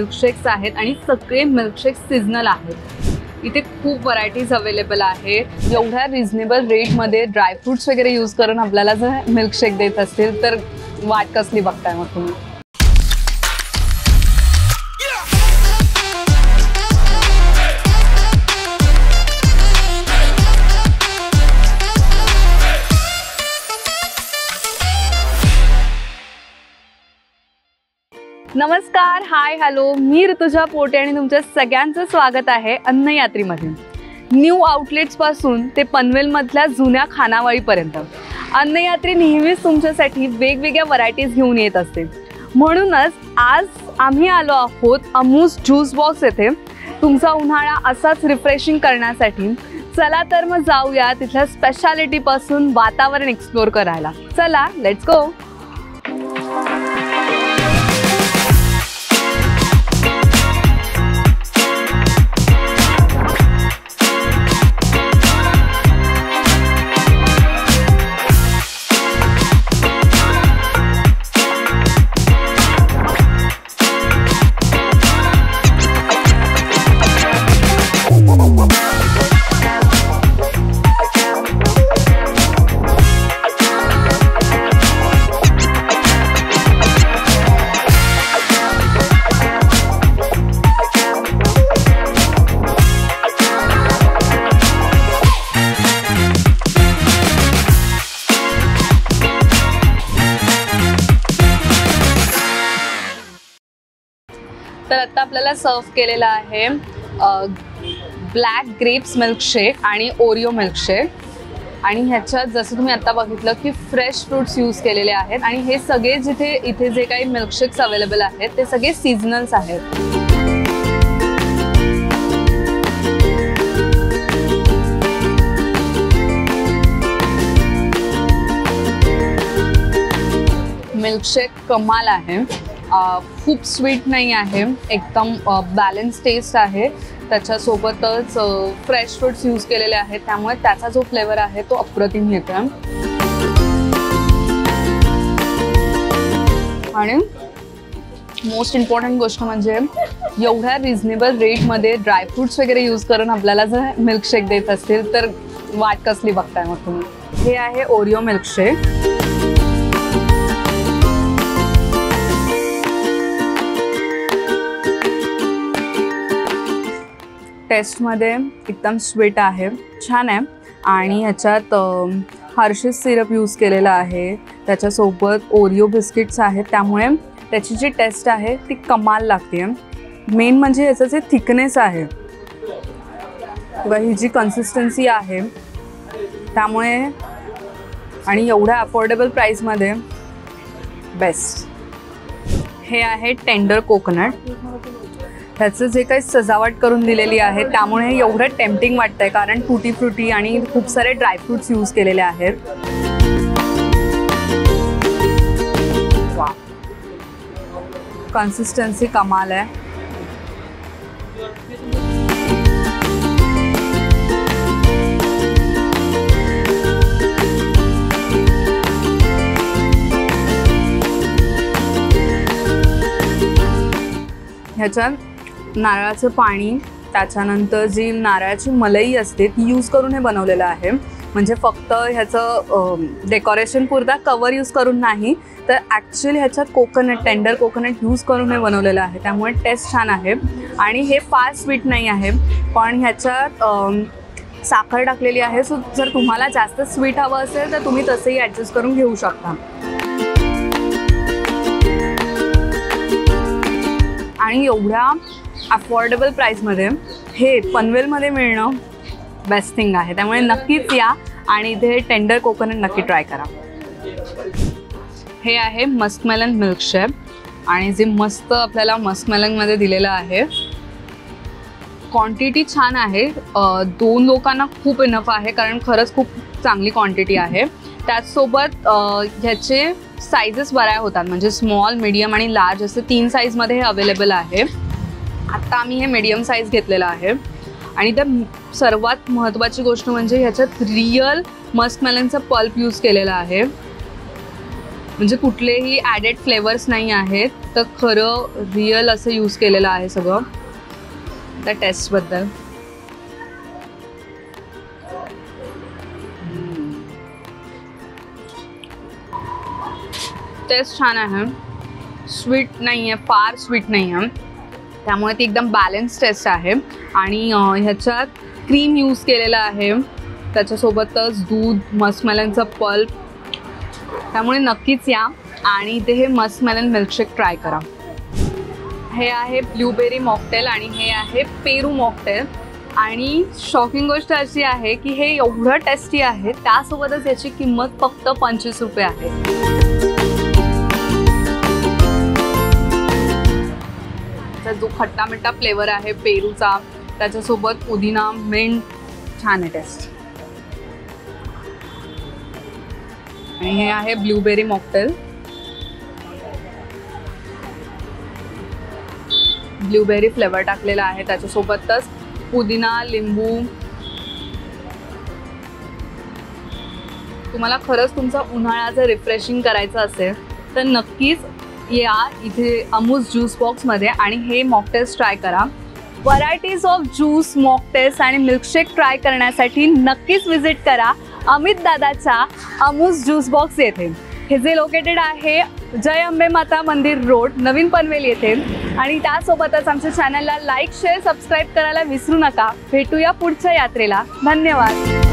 Milkshakes आहेत आणि सगळे मिल्कशेक्स सीजनल आहेत। इथे खूप व्हरायटीज अवेलेबल आहेत। एवढ्या रिजनेबल रेटमध्ये ड्रायफ्रुट्स वगैरे यूज करून आपल्याला जर मिल्कशेक देत असतील तर वाट कसली बघताय मग तुम्ही। नमस्कार, हाय, हॅलो, मी ऋतुजा पोटे आणि तुमच्या सगळ्यांचं स्वागत आहे अन्नयात्रीमध्ये। न्यू आउटलेट्स पासून ते पनवेलमधल्या जुन्या खानावळीपर्यंत अन्नयात्री नेहमीच तुमच्यासाठी वेगवेगळ्या व्हरायटीज घेऊन येत असते। म्हणूनच आज आम्ही आलो आहोत अमूज ज्यूस बॉक्स येथे तुमचा उन्हाळा असाच रिफ्रेशिंग करण्यासाठी। चला तर मग जाऊया तिथल्या स्पेशालिटी पासून वातावरण एक्सप्लोर करायला। चला, लेट्स गो। तर आता आपल्याला सर्व केलेला आहे ब्लॅक ग्रेप्स मिल्कशेक आणि ओरिओ मिल्कशेक। आणि ह्याच्यात जसं तुम्ही आता बघितलं की फ्रेश फ्रूट्स यूज केलेले आहेत आणि हे सगळे इथे जे काही मिल्कशेक्स अवेलेबल आहेत ते सगळे सीजनल्स आहेत। मिल्कशेक कमाल आहे, खूप स्वीट नाही आहे, एकदम बॅलन्स टेस्ट आहे। त्याच्यासोबतच फ्रेश फ्रूट्स यूज केलेले आहेत त्यामुळे त्याचा जो फ्लेवर आहे तो अप्रतिम येतो। आणि मोस्ट इम्पॉर्टंट गोष्ट म्हणजे एवढ्या रिजनेबल रेटमध्ये ड्रायफ्रुट्स वगैरे यूज करून आपल्याला जर मिल्कशेक देत असतील तर वाट कसली बघताय मग तुम्ही। हे आहे ओरिओ मिल्कशेक। टेस्टमध्ये एकदम स्वीट आहे, छान आहे। आणि ह्याच्यात हर्शीज सिरप यूज केलेला आहे, त्याच्यासोबत ओरिओ बिस्किट्स आहेत त्यामुळे त्याची जी टेस्ट आहे ती कमाल लागते। मेन म्हणजे ह्याचं जे थिकनेस आहे किंवा ही जी कन्सिस्टन्सी आहे त्यामुळे आणि एवढ्या अफोर्डेबल प्राईसमध्ये बेस्ट। हे आहे टेंडर कोकोनट। ह्याचं जे काही सजावट करून दिलेली आहे त्यामुळे एवढं टेम्पटिंग वाटतंय कारण टूटी फ्रुटी आणि खूप सारे ड्रायफ्रुट्स यूज केलेले आहेत। वा, कन्सिस्टन्सी कमाल आहे। ह्याच्यात नारळाचं पाणी, त्याच्यानंतर जी नारळाची मलई असते ती यूज करून हे बनवलेलं आहे। म्हणजे फक्त ह्याचं डेकोरेशन पुरता कवर यूज करून नाही तर ॲक्च्युअली ह्याच्यात कोकोनट, टेंडर कोकोनट यूज करून हे बनवलेलं आहे त्यामुळे टेस्ट छान आहे। आणि हे फार स्वीट नाही आहे पण ह्याच्यात साखर टाकलेली आहे, सो जर तुम्हाला जास्त स्वीट हवं असेल तर तुम्ही तसंही ॲडजस्ट करून घेऊ शकता। आणि एवढ्या अफोर्डेबल प्राईसमध्ये हे पनवेलमध्ये मिळणं बेस्ट थिंग आहे त्यामुळे नक्कीच या आणि इथे टेंडर कोकोनट नक्की ट्राय करा। हे आहे मस्कमेलन मिल्कशेक आणि जे मस्त आपल्याला मस्कमेलनमध्ये दिलेलं आहे। क्वांटिटी छान आहे, 2 लोकांना खूप इनफ आहे कारण खरंच खूप चांगली क्वांटिटी आहे। त्याचसोबत ह्याचे साइजेस बऱ्या होतात म्हणजे स्मॉल, मीडियम आणि लार्ज असे 3 साईजमध्ये हे अवेलेबल आहे। आता आम्ही हे मीडियम साईज घेतलेला आहे। आणि त्या सर्वात महत्त्वाची गोष्ट म्हणजे ह्याच्यात रियल मस्कमेलनचं पल्प यूज केलेलं आहे। म्हणजे कुठलेही ॲडेड फ्लेवर्स नाही आहेत, तर खरं रिअल असं यूज केलेलं आहे सगळं. त्या टेस्टबद्दल टेस्ट छान आहे. स्वीट नाही आहे, फार स्वीट नाही आहे, त्यामुळे ती एकदम बॅलन्स टेस्ट आहे. आणि ह्याच्यात क्रीम यूज केलेला आहे, त्याच्यासोबतच दूध, मस्कमेलनचं पल्प. त्यामुळे नक्कीच या आणि इथे हे मस्कमेलन मिल्कशेक ट्राय करा. हे आहे ब्लूबेरी मॉकटेल आणि हे आहे पेरू मॉकटेल. आणि शॉकिंग गोष्ट अशी आहे की हे एवढं टेस्टी आहे, त्यासोबतच याची किंमत फक्त 25 रुपये आहे. जो खट्टा मिठ्ठा फ्लेवर आहे पेरूचा, त्याच्यासोबत पुदिना, मिंट, छान आहे टेस्ट. आणि हे आहे ब्लूबेरी मॉकटेल. ब्लूबेरी फ्लेवर टाकलेला आहे, त्याच्यासोबतच पुदिना, लिंबू. तुम्हाला खरंच तुमचा उन्हाळा जर रिफ्रेशिंग करायचा असेल तर नक्कीच या इथे अमूज ज्यूस बॉक्समध्ये आणि हे मॉकटेल्स ट्राय करा. व्हरायटीज ऑफ ज्यूस, मॉकटेल्स आणि मिल्कशेक ट्राय करण्यासाठी नक्कीच विजिट करा अमित दादाच्या अमूज ज्यूस बॉक्स येथे. हे जे लोकेटेड आहे जय अंबे माता मंदिर रोड, नवीन पनवेल येथे. आणि त्यासोबतच आमच्या चॅनलला लाईक, शेअर, सबस्क्राईब करायला विसरू नका. भेटूया पुढच्या यात्रेला. धन्यवाद.